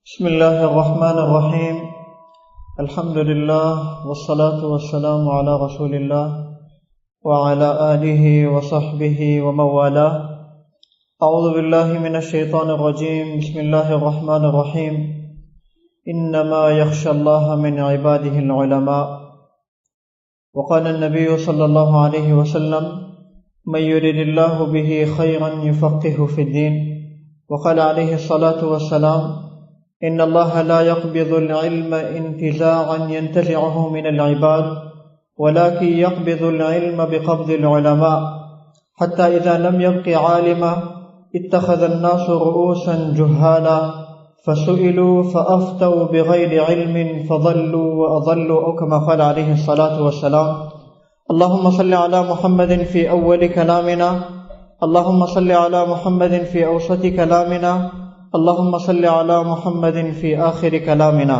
بسم الله الرحمن الرحيم الحمد لله والصلاة والسلام على رسول الله وعلى آله وصحبه ومن والاه. أعوذ بالله من الشيطان الرجيم. بسم الله الرحمن الرحيم. إنما يخشى الله من عباده العلماء. وقال النبي صلى الله عليه وسلم: من يرد الله به خيرا يفقهه في الدين. وقال عليه الصلاة والسلام: إن الله لا يقبض العلم انتزاعا ينتزعه من العباد ولكن يقبض العلم بقبض العلماء حتى إذا لم يبق عالما اتخذ الناس رؤوسا جهالا فسئلوا فأفتوا بغير علم فضلوا وأضلوا، أو كما قال عليه الصلاة والسلام. اللهم صل على محمد في أول كلامنا، اللهم صل على محمد في أوسط كلامنا، اللهم صل على محمد في آخر كلامنا.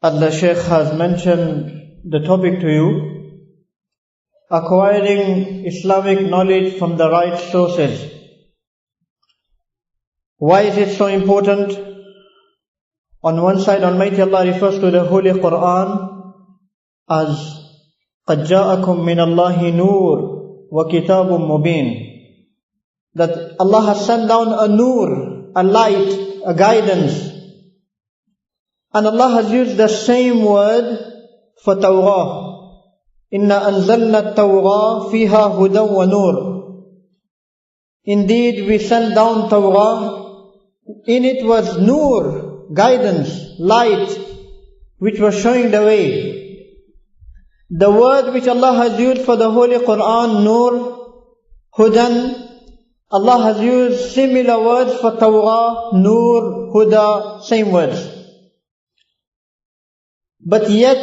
As the Shaykh has mentioned the topic to you, acquiring Islamic knowledge from the right sources. Why is it so important? On one side, Almighty Allah refers to the Holy Quran as قَدْ جَاءَكُم مِّنَ اللَّهِ نُورٌ وَكِتَابٌ مُبِينٌ, that Allah has sent down a nur, a light, a guidance. And Allah has used the same word for Tawrah. Inna anzalna at-Tawrah fiha hudan wa nur. Indeed, we sent down Tawrah. In it was nur, guidance, light, which was showing the way. The word which Allah has used for the Holy Quran, nur, hudan, Allah has used similar words for Tawrah, Nur, Huda, same words. But yet,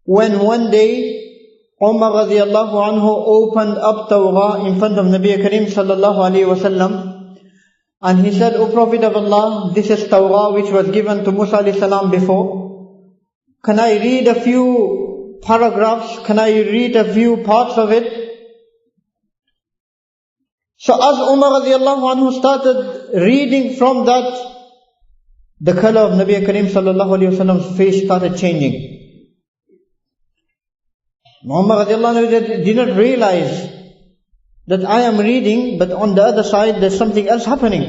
when one day Umar radiallahu anhu opened up Tawrah in front of Nabi Kareem sallallahu alayhi wa sallam, and he said, O Prophet of Allah, this is Tawrah which was given to Musa alayhi salam before. Can I read a few paragraphs? Can I read a few parts of it? So as Umar radiallahu anhu started reading from that, the color of Nabi Kareem sallallahu alayhi wa sallam's face started changing. Umar radiallahu anhu did not realize that I am reading, but on the other side there's something else happening.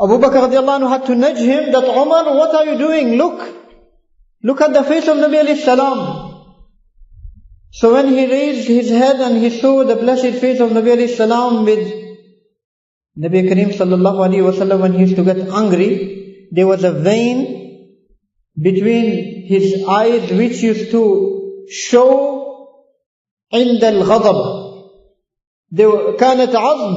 Abu Bakr radiallahu anhu had to nudge him that, Umar, what are you doing? Look at the face of Nabi alayhi salam. So when he raised his head and he saw the blessed face of Nabi alayhi salam with Nabi Kareem sallallahu alayhi wa sallam, when he used to get angry, there was a vein between his eyes which used to show عند الغضب. كانت عظم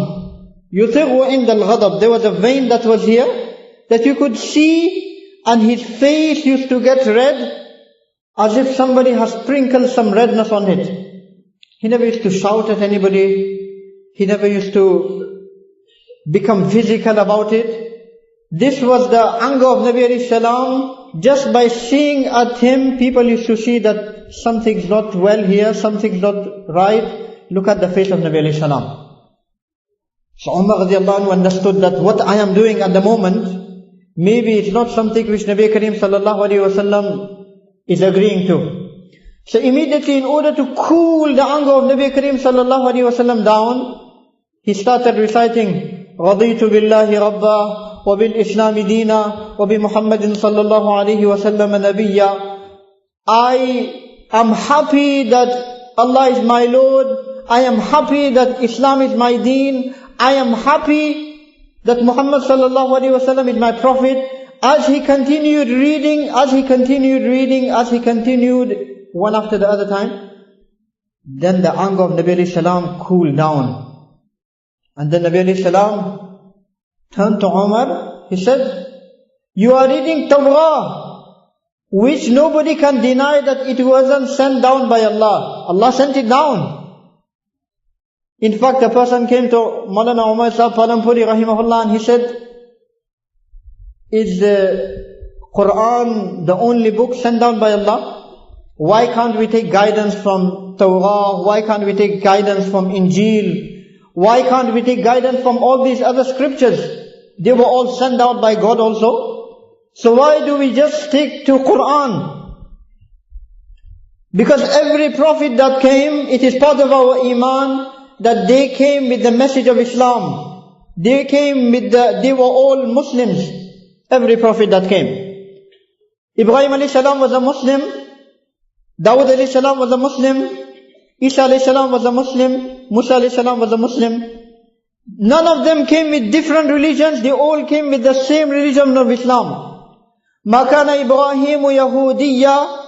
يطغ عند الغضب. There was a vein that was here that you could see, and his face used to get red, as if somebody has sprinkled some redness on it. He never used to shout at anybody. He never used to become physical about it. This was the anger of Nabi alayhi salam. Just by seeing at him, people used to see that something's not well here, something's not right. Look at the face of Nabi alayhi salam. So Umar radiallahu anhu understood that what I am doing at the moment, maybe it's not something which Nabi Kareem sallallahu alayhi wa sallam is agreeing to. So immediately, in order to cool the anger of Nabi Kareem sallallahu alayhi wa sallam down, he started reciting, رَضِيتُ بِاللَّهِ رَبَّا وَبِالْإِسْلَامِ دِينًا وَبِمُحَمَّدٍ صَلَّى اللَّهُ عَلَيْهِ وَسَلَّمَ نَبِيًّا. I am happy that Allah is my Lord. I am happy that Islam is my deen. I am happy that Muhammad sallallahu alayhi wa sallam is my prophet. As he continued reading, one after the other time, then the anger of Nabi alayhi salam cooled down. And then Nabi alayhi salam turned to Umar. He said, you are reading Tawrah, which nobody can deny that it wasn't sent down by Allah. Allah sent it down. In fact, a person came to Maulana Umar Sahib Palampuri rahimahullah, and he said, is the Quran the only book sent down by Allah? Why can't we take guidance from Tawrah? Why can't we take guidance from Injil? Why can't we take guidance from all these other scriptures? they were all sent out by God also. So why do we just stick to Quran? Because every prophet that came, it is part of our iman that they came with the message of Islam. They were all Muslims. Every prophet that came. Ibrahim alayhi salam was a Muslim. Dawud alayhi salam was a Muslim. Isa alayhi salam was a Muslim. Musa alayhi salam was a Muslim. None of them came with different religions. They all came with the same religion of Islam. Ma kana Ibrahimu Yahudiyya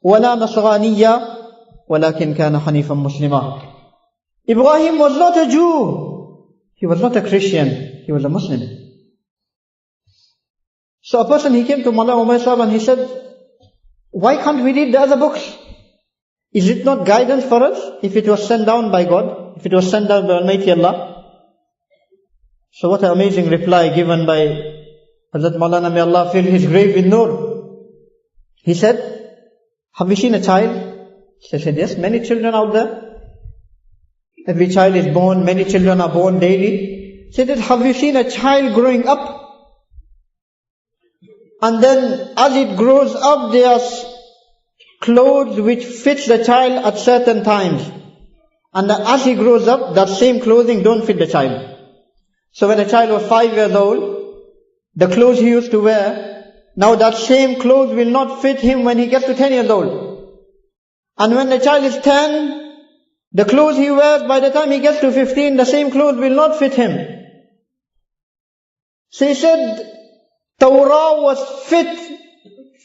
وَلَا نَصْرَانِيًّا وَلَكِنْ كَانَ حَنِيفًا مُسْلِمًا. Ibrahim was not a Jew. He was not a Christian. He was a Muslim. So a person, he came to Mullah Umar Sahib and he said, why can't we read the other books? Is it not guidance for us if it was sent down by God? If it was sent down by Almighty Allah? So what an amazing reply given by Hazrat Maulana, may Allah fill his grave with nur. He said, have you seen a child? She said, yes, many children out there. Every child is born, many children are born daily. She said, have you seen a child growing up? And then as it grows up, there's clothes which fits the child at certain times. And as he grows up, that same clothing don't fit the child. So when a child was 5 years old, the clothes he used to wear, now that same clothes will not fit him when he gets to 10 years old. And when the child is 10, the clothes he wears by the time he gets to 15, the same clothes will not fit him. So he said, Torah was fit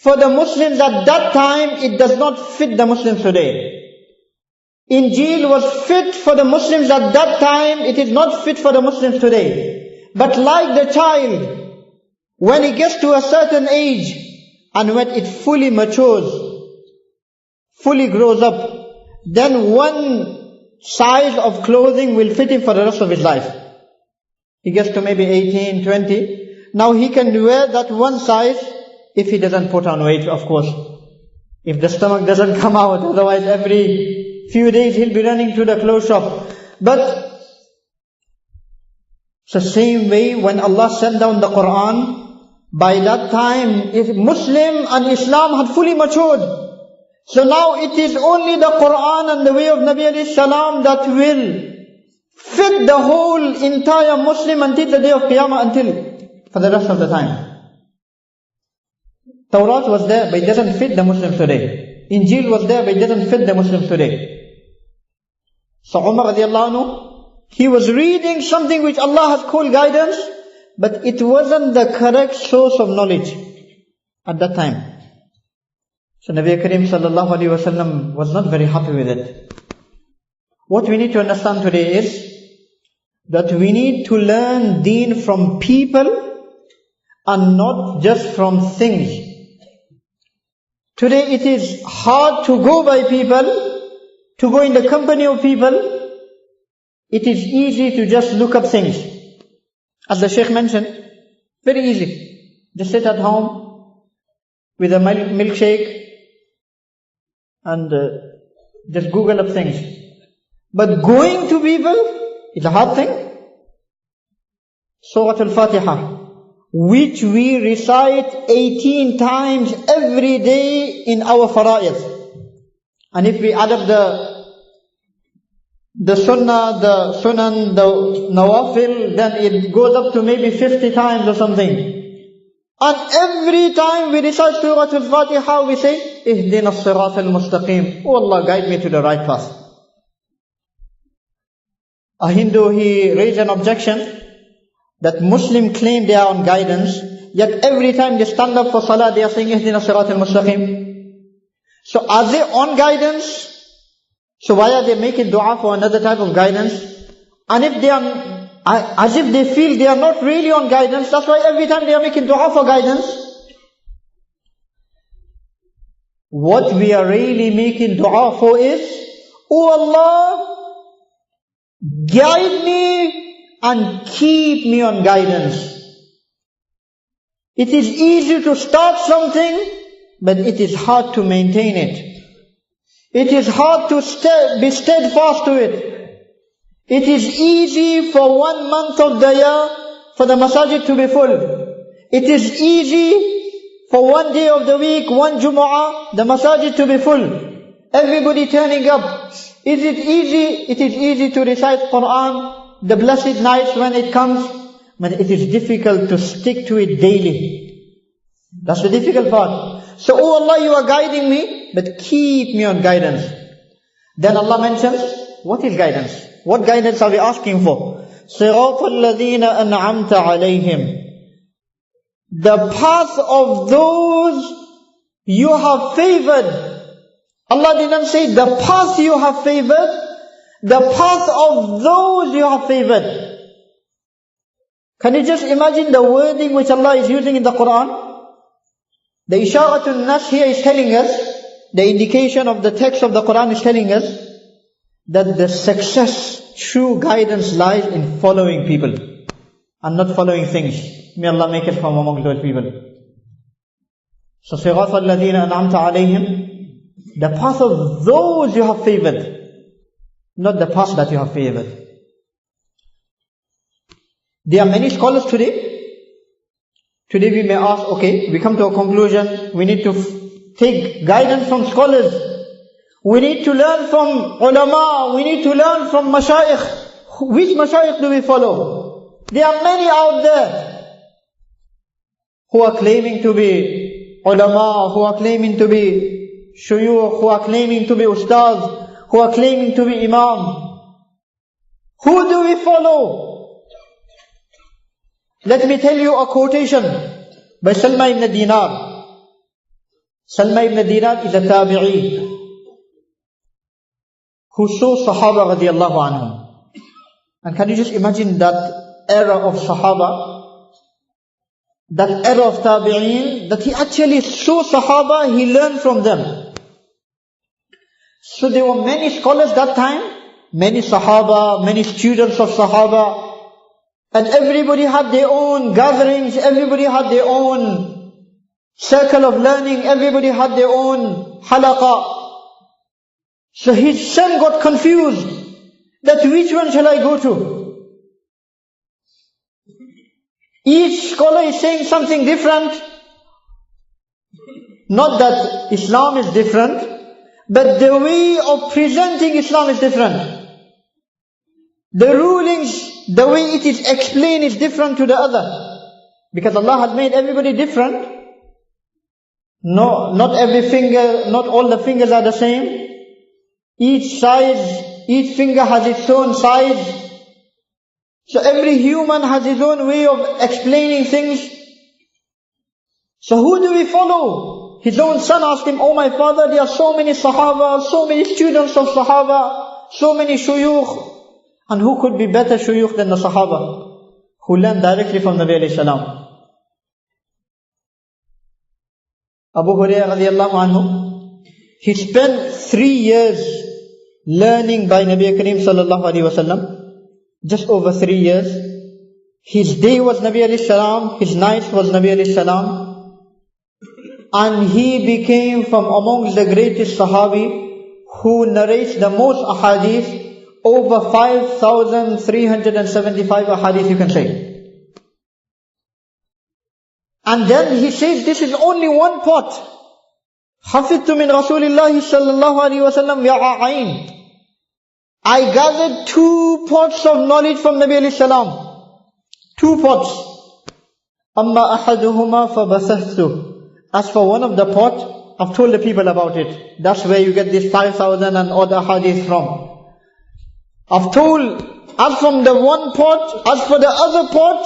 for the Muslims at that time, it does not fit the Muslims today. Injil was fit for the Muslims at that time, it is not fit for the Muslims today. But like the child, when it gets to a certain age, and when it fully matures, fully grows up, then one size of clothing will fit him for the rest of his life. He gets to maybe 18, 20. Now he can wear that one size if he doesn't put on weight, of course. If the stomach doesn't come out, otherwise every few days he'll be running to the clothes shop. But it's the same way when Allah sent down the Quran, by that time, if Muslim and Islam had fully matured. So now it is only the Quran and the way of Nabi alayhi salam that will fit the whole entire Muslim until the day of Qiyamah, for the rest of the time. Tawrat was there, but it doesn't fit the Muslims today. Injil was there, but it doesn't fit the Muslims today. So Umar radiallahu anhu, he was reading something which Allah has called guidance, but it wasn't the correct source of knowledge at that time. So Nabi Karim sallallahu alaihi wasallam was not very happy with it. What we need to understand today is that we need to learn deen from people and not just from things. Today it is hard to go by people, to go in the company of people. It is easy to just look up things. As the Shaykh mentioned, very easy. Just sit at home with a milkshake and just Google up things. But going to people is a hard thing. Surah Al-Fatiha, which we recite 18 times every day in our fara'id. And if we add up the sunnah, the sunan, the nawafil, then it goes up to maybe 50 times or something. And every time we recite Surah Al-Fatiha, we say, Ihdina as-sirat al-mustaqim. Oh Allah, guide me to the right path. A Hindu, he raised an objection that Muslims claim they are on guidance, yet every time they stand up for salah, they are saying, Ihdina as-sirat al-mustaqim. So are they on guidance? So why are they making dua for another type of guidance? And if they are, as if they feel they are not really on guidance, that's why every time they are making dua for guidance. What we are really making dua for is, Oh Allah, guide me and keep me on guidance. It is easy to start something, but it is hard to maintain it. It is hard to be steadfast to it. It is easy for 1 month of the year for the masajid to be full. It is easy for one day of the week, one Jumu'ah, the masajid to be full. Everybody turning up. Is it easy? It is easy to recite Quran, the blessed nights when it comes, but it is difficult to stick to it daily. That's the difficult part. So, oh Allah, you are guiding me, but keep me on guidance. Then Allah mentions, what is guidance? What guidance are we asking for? صِرَاطَ الَّذِينَ أَنْعَمْتَ عَلَيْهِمْ. The path of those you have favored. Allah didn't say the path you have favored, the path of those you have favored. Can you just imagine the wording which Allah is using in the Quran? The Isharatun Nas here is telling us, the indication of the text of the Quran is telling us, that the success, true guidance lies in following people and not following things. May Allah make us from among those people. So, صِرَاطَ الَّذِينَ أَنْعَمْتَ عَلَيْهِمْ, the path of those you have favored, not the path that you have favored. There are many scholars today. Today we may ask, okay, we come to a conclusion, we need to take guidance from scholars. We need to learn from ulama, we need to learn from mashayikh. Which mashayikh do we follow? There are many out there who are claiming to be ulama, who are claiming to be shuyukh, who are claiming to be ustaz, who are claiming to be imam. Who do we follow? Let me tell you a quotation by Salma ibn Dinar. Salma ibn Dinar is a tabi'i who saw Sahaba radiallahu anhum. And can you just imagine that era of Sahaba, that era of tabi'in, that he actually saw Sahaba, he learned from them. So there were many scholars that time, many Sahaba, many students of Sahaba, and everybody had their own gatherings, everybody had their own circle of learning, everybody had their own halaqa. So his son got confused, that which one shall I go to? Each scholar is saying something different. Not that Islam is different, but the way of presenting Islam is different. The rulings, the way it is explained is different to the other. Because Allah has made everybody different. No, not every finger, not all the fingers are the same. Each size, each finger has its own size. So every human has his own way of explaining things. So who do we follow? His own son asked him, oh my father, there are so many Sahaba, so many students of Sahaba, so many shuyukh. And who could be better shuyukh than the Sahaba, who learned directly from Nabi alayhi salam? Abu Hurairah radiallahu anhu, he spent 3 years learning by Nabi Kareem sallallahu alayhi wasallam, just over 3 years. His day was Nabi alayhi salam, his night was Nabi alayhi salam, and he became from amongst the greatest Sahabi who narrates the most ahadith. Over 5,375 ahadith you can say. And then he says, this is only one pot. Hafidtu min Rasulillahi sallallahu alayhi wa sallam ya'a'ain. I gathered 2 pots of knowledge from Nabi alayhi salam. 2 pots. Amma ahaduhuma fabathahtu. As for one of the pot, I've told the people about it. That's where you get this 5,000 and odd ahadith from. I've told, as from the one pot, as for the other pot,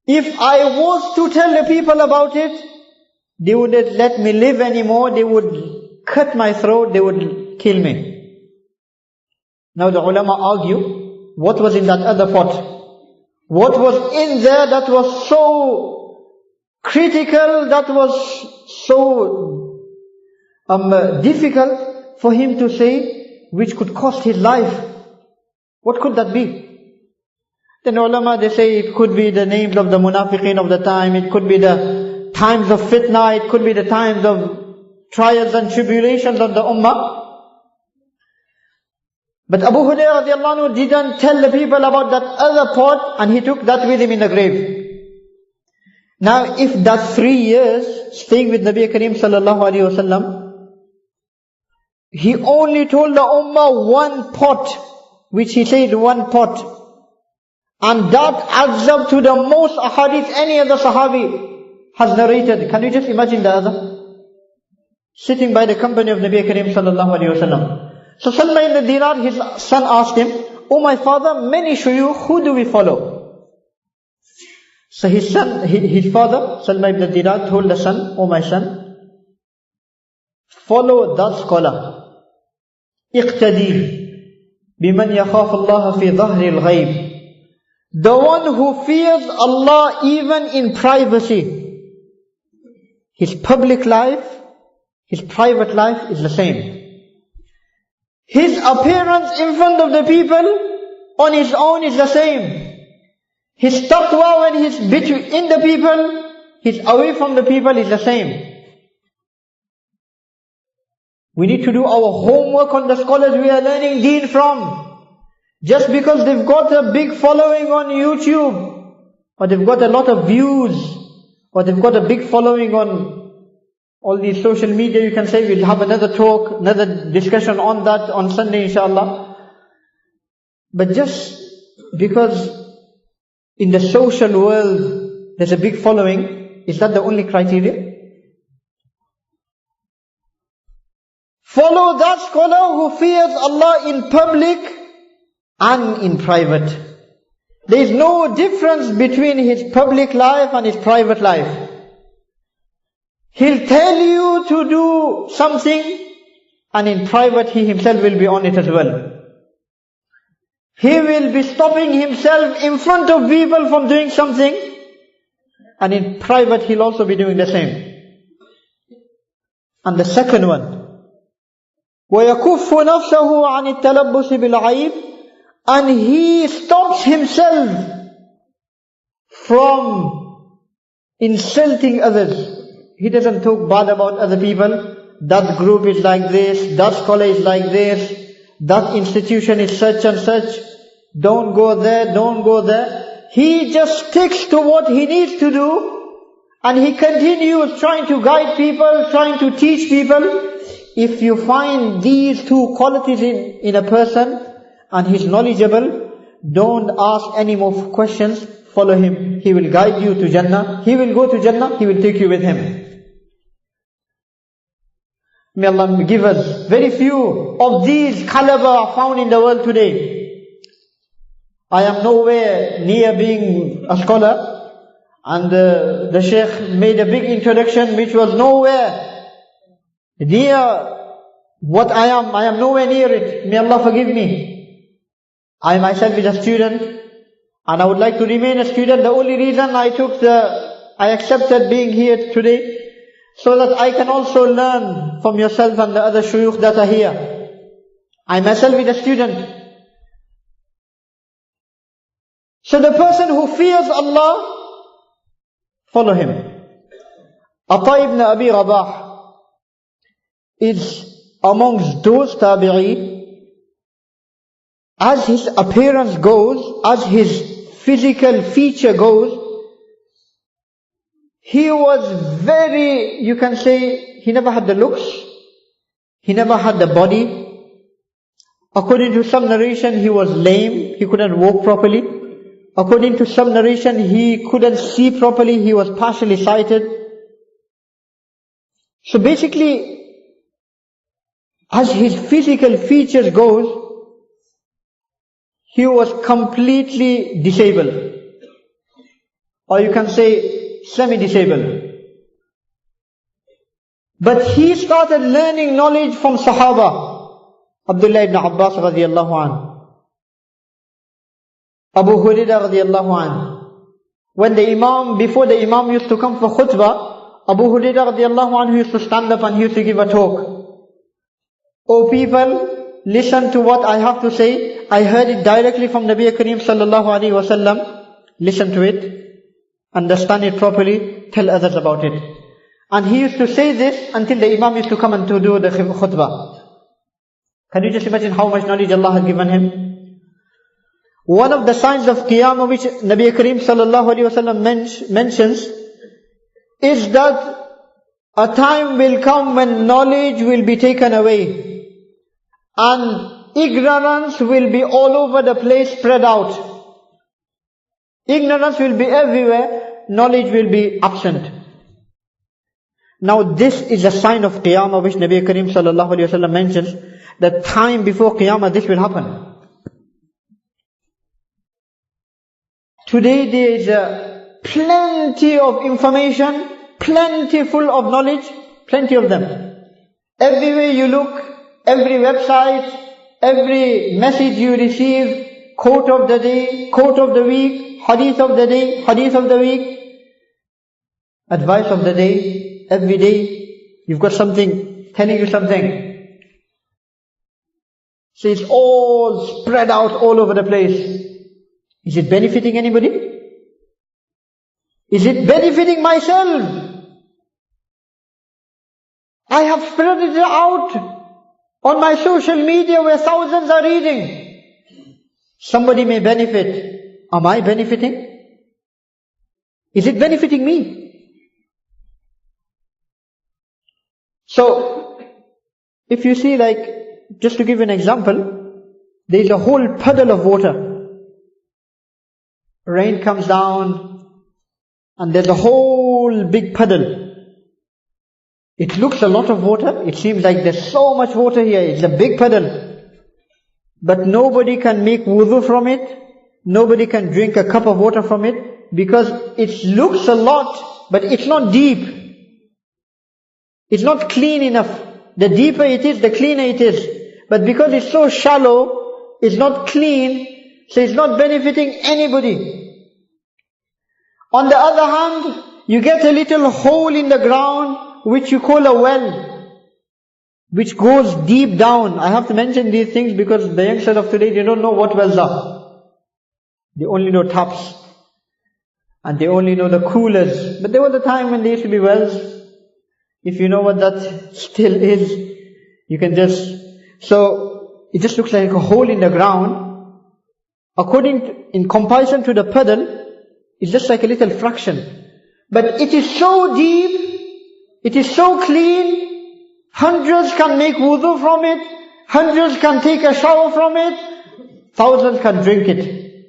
if I was to tell the people about it, they wouldn't let me live anymore, they would cut my throat, they would kill me. Now the ulama argue, what was in that other pot? What was in there that was so critical, that was so difficult for him to say, which could cost his life? What could that be? Then ulama, they say it could be the names of the munafiqeen of the time, it could be the times of fitna, it could be the times of trials and tribulations of the ummah. But Abu Hurairah radiallahu anhu didn't tell the people about that other pot, and he took that with him in the grave. Now, if that 3 years staying with Nabi Kareem sallallahu alaihi wasallam, he only told the ummah one pot, which he said one pot, and that adds up to the most ahadith any other sahabi has narrated. Can you just imagine the other? Sitting by the company of Nabi Kareem sallallahu alaihi wasallam. So Salma ibn Dinar, his son, asked him, "Oh my father, many shuyukh, who do we follow?" So his father, Salma ibn Dinar, told the son, "Oh my son, follow that scholar. اقتدي بمن يخاف الله في ظهر الغيب." The one who fears Allah even in privacy. His public life, his private life is the same. His appearance in front of the people on his own is the same. His taqwa when he's in the people, he's away from the people is the same. We need to do our homework on the scholars we are learning deen from. Just because they've got a big following on YouTube, or they've got a lot of views, or they've got a big following on all these social media, you can say we'll have another talk, another discussion on that on Sunday inshallah. But just because in the social world there's a big following, is that the only criteria? Follow that scholar who fears Allah in public and in private. There is no difference between his public life and his private life. He'll tell you to do something, and in private he himself will be on it as well. He will be stopping himself in front of people from doing something, and in private he'll also be doing the same. And the second one, وَيَكُفُّ نَفْسَهُ عَنِ التَّلَبُّسِ بِالْعَيْبِ, and he stops himself from insulting others. He doesn't talk bad about other people. That group is like this, that scholar is like this, that institution is such and such. Don't go there, don't go there. He just sticks to what he needs to do, and he continues trying to guide people, trying to teach people. If you find these two qualities in a person, and he's knowledgeable, don't ask any more questions, follow him. He will guide you to Jannah. He will go to Jannah, he will take you with him. May Allah give us. Very few of these caliber are found in the world today. I am nowhere near being a scholar, and the Shaykh made a big introduction which was nowhere near what I am. I am nowhere near it. May Allah forgive me. I myself is a student, and I would like to remain a student. The only reason I accepted being here today, so that I can also learn from yourself and the other shuyukh that are here. I myself is a student. So the person who fears Allah, follow him. Ata ibn Abi Rabah is amongst those tabi'i, as his appearance goes, as his physical feature goes, he was very, you can say, he never had the looks, he never had the body. According to some narration, he was lame, he couldn't walk properly. According to some narration, he couldn't see properly, he was partially sighted. So basically, as his physical features goes, he was completely disabled. Or you can say, semi-disabled. But he started learning knowledge from Sahaba. Abdullah ibn Abbas radiyallahu anhu, Abu Hurairah radiyallahu anhu. Before the Imam used to come for khutbah, Abu Hurairah radiyallahu anhu used to stand up and he used to give a talk. O people, listen to what I have to say. I heard it directly from Nabi Kareem sallallahu alaihi wasallam. Listen to it. Understand it properly, tell others about it. And he used to say this until the Imam used to come and to do the khutbah. Can you just imagine how much knowledge Allah has given him? One of the signs of Qiyamah which Nabi Kareem sallallahu alaihi wasallam mentions is that a time will come when knowledge will be taken away and ignorance will be all over the place, spread out. Ignorance will be everywhere, knowledge will be absent. Now this is a sign of Qiyamah which Nabi Kareem sallallahu alaihi wasallam mentions, that time before Qiyamah this will happen. Today there is plenty of information, plentiful of knowledge, plenty of them. Everywhere you look, every website, every message you receive, quote of the day, quote of the week, hadith of the day, hadith of the week, advice of the day, every day you've got something telling you something. So it's all spread out all over the place. Is it benefiting anybody? Is it benefiting myself? I have spread it out on my social media where thousands are reading. Somebody may benefit. Am I benefiting? Is it benefiting me? So, if you see, like, just to give you an example, there is a whole puddle of water. Rain comes down and there's a whole big puddle. It looks a lot of water. It seems like there's so much water here. It's a big puddle. But nobody can make wudu from it. Nobody can drink a cup of water from it because it looks a lot, but it's not deep. It's not clean enough. The deeper it is, the cleaner it is. But because it's so shallow, it's not clean, so it's not benefiting anybody. On the other hand, you get a little hole in the ground, which you call a well, which goes deep down. I have to mention these things because the youngsters of today, they don't know what wells are. They only know taps. And they only know the coolers. But there was a time when there used to be wells. If you know what that still is, you can just... So, it just looks like a hole in the ground. In comparison to the puddle, it's just like a little fraction. But it is so deep, it is so clean, hundreds can make wudu from it, hundreds can take a shower from it, thousands can drink it.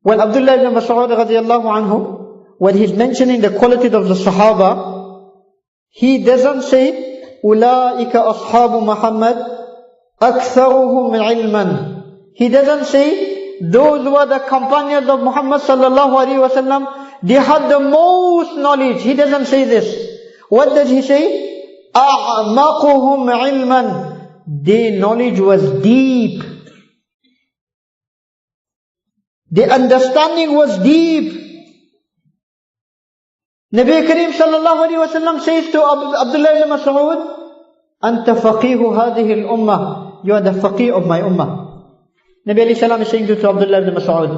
When Abdullah ibn Mas'ud radiyallahu anhu, when he's mentioning the qualities of the Sahaba, he doesn't say, أُولَٰئِكَ أَصْحَابُ مُحَمَّدٍ أَكْثَرُهُمْ عِلْمًا. He doesn't say, those were the companions of Muhammad sallallahu alaihi wasallam, they had the most knowledge. He doesn't say this. What does he say? أَعْمَقُهُمْ عِلْمًا. Their knowledge was deep. Their understanding was deep. Nabi Kareem sallallahu alaihi wasallam says to Abdullah ibn Mas'ud, أَنْتَ فَقِيهُ هَذِهِ الْأُمَّةِ. You are the faqih of my ummah. Nabi alayhi salam is saying to Abdullah ibn Mas'ud,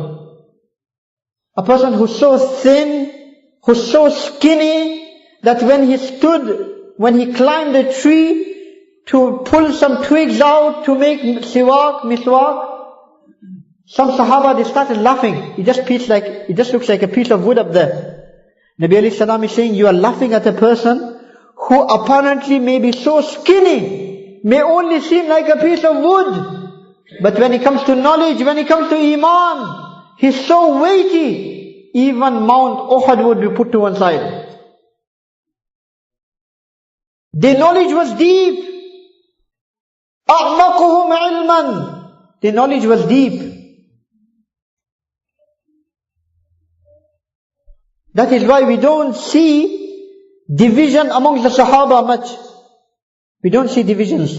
a person who's so thin, who's so skinny, that when he climbed a tree to pull some twigs out to make miswak, some Sahaba, they started laughing. It just looks like a piece of wood up there. Nabi alayhi salam is saying, you are laughing at a person who apparently may be so skinny, may only seem like a piece of wood. But when it comes to knowledge, when it comes to Iman, he's so weighty, even Mount Uhud would be put to one side. Their knowledge was deep. أَعْمَقُهُمْ عِلْمًا. Their knowledge was deep. That is why we don't see division amongst the Sahaba much. We don't see divisions.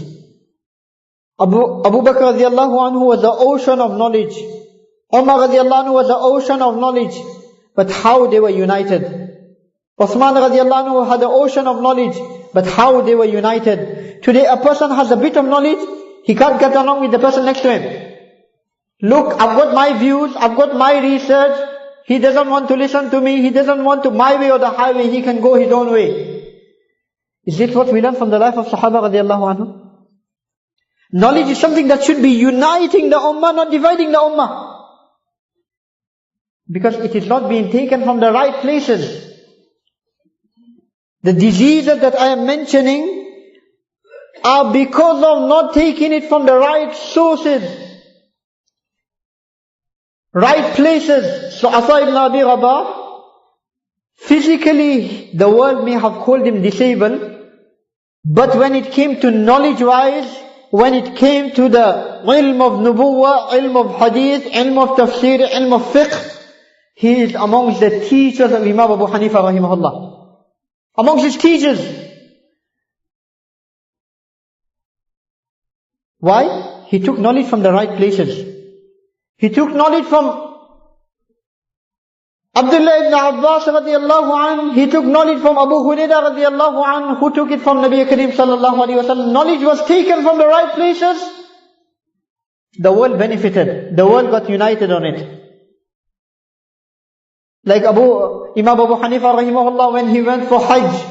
Abu Bakr radiallahu anhu was the ocean of knowledge. Umar radiallahu anhu was the ocean of knowledge. But how they were united. Uthman radiallahu anhu had the ocean of knowledge. But how they were united. Today a person has a bit of knowledge, he can't get along with the person next to him. Look, I've got my views, I've got my research, he doesn't want to listen to me, he doesn't want to my way or the highway, he can go his own way. Is this what we learn from the life of Sahaba radiallahu anhu? Knowledge is something that should be uniting the ummah, not dividing the ummah. Because it is not being taken from the right places. The diseases that I am mentioning are because of not taking it from the right sources, right places. So Asa ibn Abi Rabah, physically the world may have called him disabled, but when it came to knowledge-wise, when it came to the ilm of nubuwwah, ilm of hadith, ilm of tafsir, ilm of fiqh, he is amongst the teachers of Imam Abu Hanifa rahimahullah. Amongst his teachers. Why? He took knowledge from the right places. He took knowledge from Abdullah ibn Abbas radiallahu anhu. He took knowledge from Abu Hurairah radiallahu anhu, who took it from Nabi Kareem sallallahu alayhi wa sallam. Knowledge was taken from the right places. The world benefited. The world got united on it. Like Imam Abu Hanifa rahimahullah, when he went for Hajj,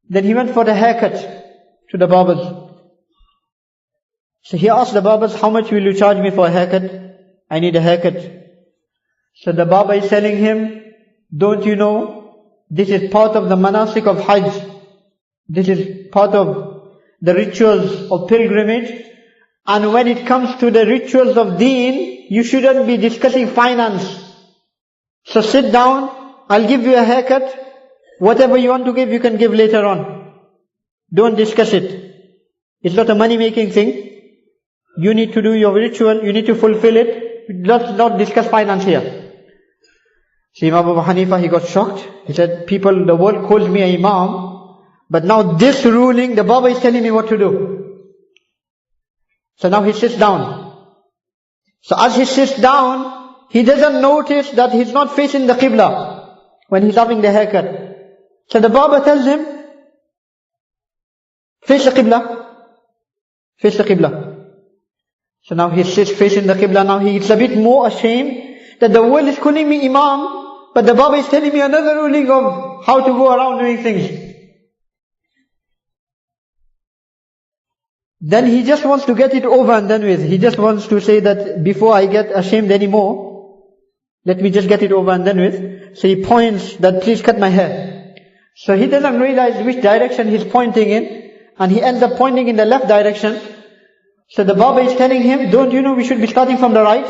then he went for the haircut to the barbers. So he asked the barbers, how much will you charge me for a haircut? I need a haircut. So the barber is telling him, don't you know, this is part of the manasik of Hajj. This is part of the rituals of pilgrimage. And when it comes to the rituals of deen, you shouldn't be discussing finance. So sit down, I'll give you a haircut. Whatever you want to give, you can give later on. Don't discuss it. It's not a money-making thing. You need to do your ritual, you need to fulfill it. Let's not discuss finance here. So Imam Abu Hanifa, he got shocked. He said, the world calls me an imam, but now this ruling, the Baba is telling me what to do. So now he sits down. So as he sits down, he doesn't notice that he's not facing the Qibla when he's having the haircut. So the Baba tells him, face the Qibla. Face the Qibla. So now he sits facing the Qibla. Now he's a bit more ashamed that the world is calling me Imam, but the Baba is telling me another ruling of how to go around doing things. Then he just wants to get it over and done with. He just wants to say that before I get ashamed anymore, let me just get it over and done with. So he points that please cut my hair. So he doesn't realize which direction he's pointing in, and he ends up pointing in the left direction. So the Baba is telling him, don't you know we should be starting from the right?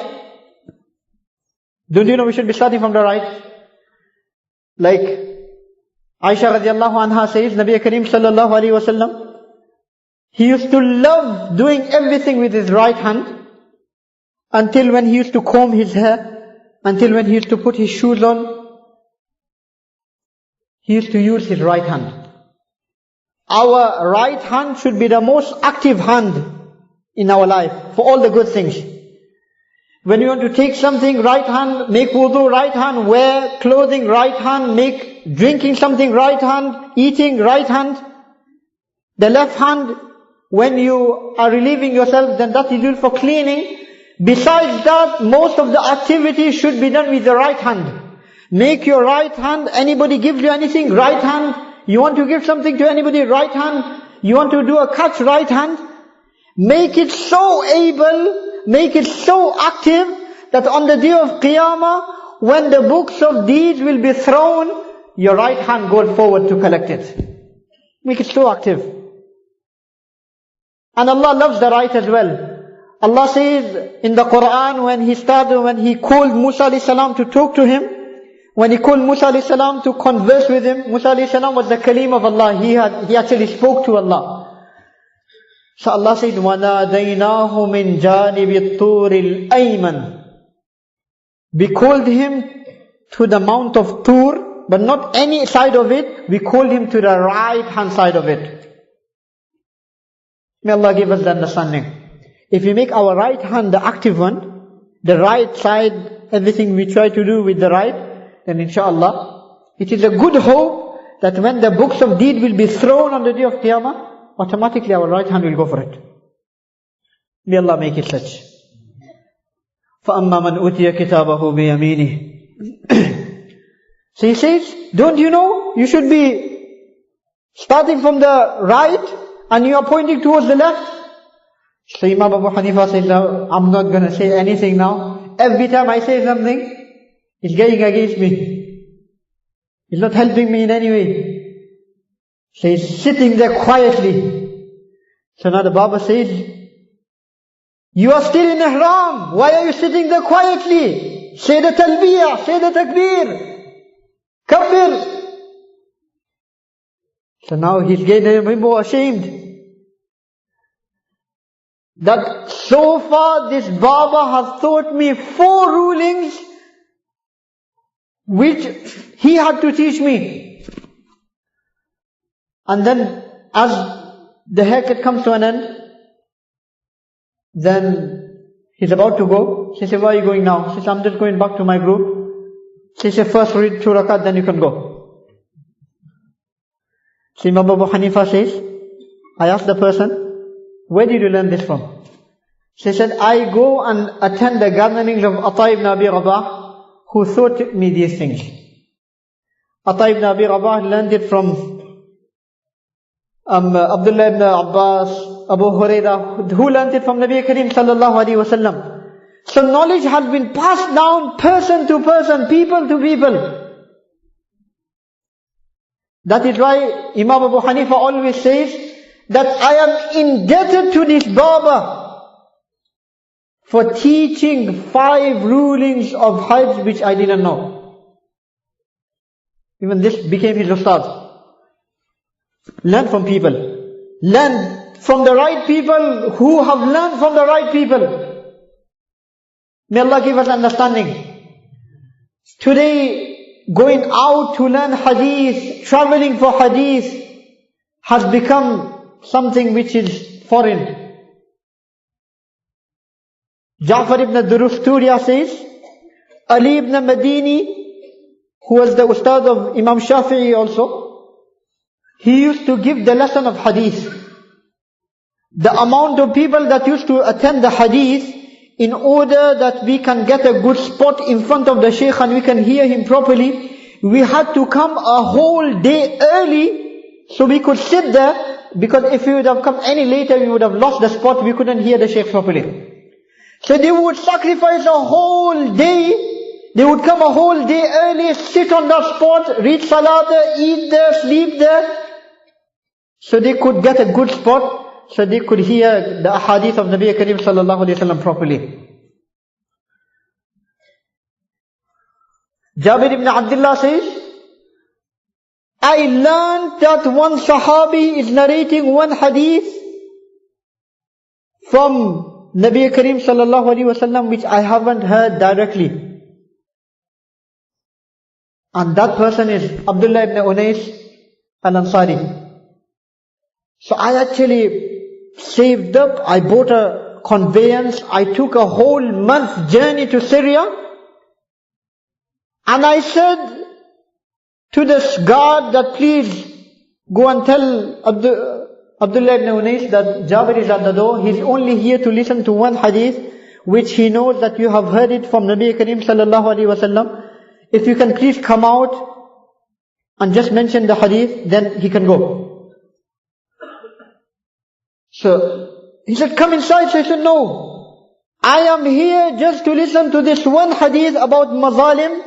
Don't you know we should be starting from the right? Like Aisha radiallahu anha says, Nabi Kareem sallallahu alayhi wa sallam, he used to love doing everything with his right hand, until when he used to comb his hair, until when he used to put his shoes on, he used to use his right hand. Our right hand should be the most active hand in our life, for all the good things. When you want to take something, right hand, make wudu, right hand, wear clothing, right hand, make drinking something, right hand, eating, right hand. The left hand, when you are relieving yourself, then that is used for cleaning. Besides that, most of the activities should be done with the right hand. Make your right hand, anybody gives you anything, right hand. You want to give something to anybody, right hand. You want to do a catch, right hand. Make it so able, make it so active, that on the day of Qiyamah, when the books of deeds will be thrown, your right hand goes forward to collect it. Make it so active. And Allah loves the right as well. Allah says in the Quran, when He called Musa alayhi salam to talk to him, when He called Musa alayhi salam to converse with him, Musa alayhi salam was the Kalim of Allah. He actually spoke to Allah. So Allah says, وَنَادَيْنَاهُ مِنْ جَانِبِ الطُّورِ الْأَيْمَنِ. We called him to the mount of Tur, but not any side of it. We called him to the right hand side of it. May Allah give us the understanding. If we make our right hand the active one, the right side, everything we try to do with the right, then inshallah, it is a good hope that when the books of deed will be thrown on the day of Qiyamah, automatically our right hand will go for it. May Allah make it such. فَأَمَّا مَنْ أُوتِيَ كِتَابَهُ بِيَمِينِهِ. So he says, don't you know, you should be starting from the right, and you are pointing towards the left. So Imam Abu Hanifa says, no, I'm not going to say anything now. Every time I say something, he's going against me. He's not helping me in any way. So he's sitting there quietly. So now the Baba says, you are still in ihram. Why are you sitting there quietly? Say the talbiyah, say the takbir. Kabbir. So now he's getting more ashamed. That so far this Baba has taught me 4 rulings which he had to teach me. And then as the haircut comes to an end, then he's about to go. She said, where are you going now? She said, I'm just going back to my group. She said, first read 2 rakat, then you can go. So Imam Abu Hanifa says, I asked the person, where did you learn this from? She said, I go and attend the gatherings of Attaining ibn Abi Rabah, who taught me these things. Attaining ibn Abi Rabah learned it from Abdullah ibn Abbas, Abu Hurairah, who learned it from Nabi Kareem sallallahu alaihi wasallam. So knowledge has been passed down person to person, people to people. That is why Imam Abu Hanifa always says that I am indebted to this Baba for teaching 5 rulings of Hajj which I didn't know. Even this became his ustad. Learn from people. Learn from the right people who have learned from the right people. May Allah give us understanding. Today, going out to learn hadith, traveling for hadith, has become something which is foreign. Ja'far ibn Durusturiya says, Ali ibn Madini, who was the ustad of Imam Shafi'i also, he used to give the lesson of hadith. The amount of people that used to attend the hadith, in order that we can get a good spot in front of the Shaykh and we can hear him properly, we had to come a whole day early so we could sit there, because if we would have come any later we would have lost the spot, we couldn't hear the Shaykh properly. So they would sacrifice a whole day, they would come a whole day early, sit on that spot, read salah there, eat there, sleep there, so they could get a good spot, so they could hear the ahadith of Nabi Kareem sallallahu alayhi wa sallam properly. Jabir ibn Abdullah says, I learned that one Sahabi is narrating one hadith from Nabi Kareem sallallahu alayhi wa sallam which I haven't heard directly. And that person is Abdullah ibn Unais al-Ansari. So I actually saved up, I bought a conveyance, I took a whole month journey to Syria, and I said to this guard that please go and tell Abdullah ibn Unais that Jabir is at the door, he's only here to listen to one hadith which he knows that you have heard it from Nabi Kareem sallallahu alaihi wasallam. If you can please come out and just mention the hadith, then he can go. So he said, come inside. So he said, no, I am here just to listen to this one hadith about mazalim.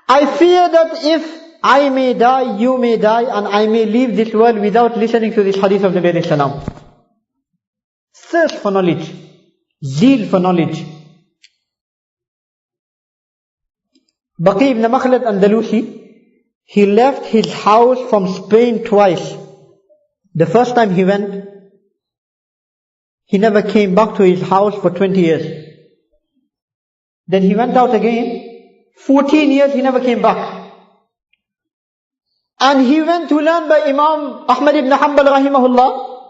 I fear that if I may die, you may die, and I may leave this world without listening to this hadith of the Nabi Sallam. Thirst for knowledge, zeal for knowledge. Baqi ibn Makhlad Andalusi, he left his house from Spain twice. The first time he went, he never came back to his house for 20 years. Then he went out again, 14 years he never came back. And he went to learn by Imam Ahmad ibn Hanbal rahimahullah,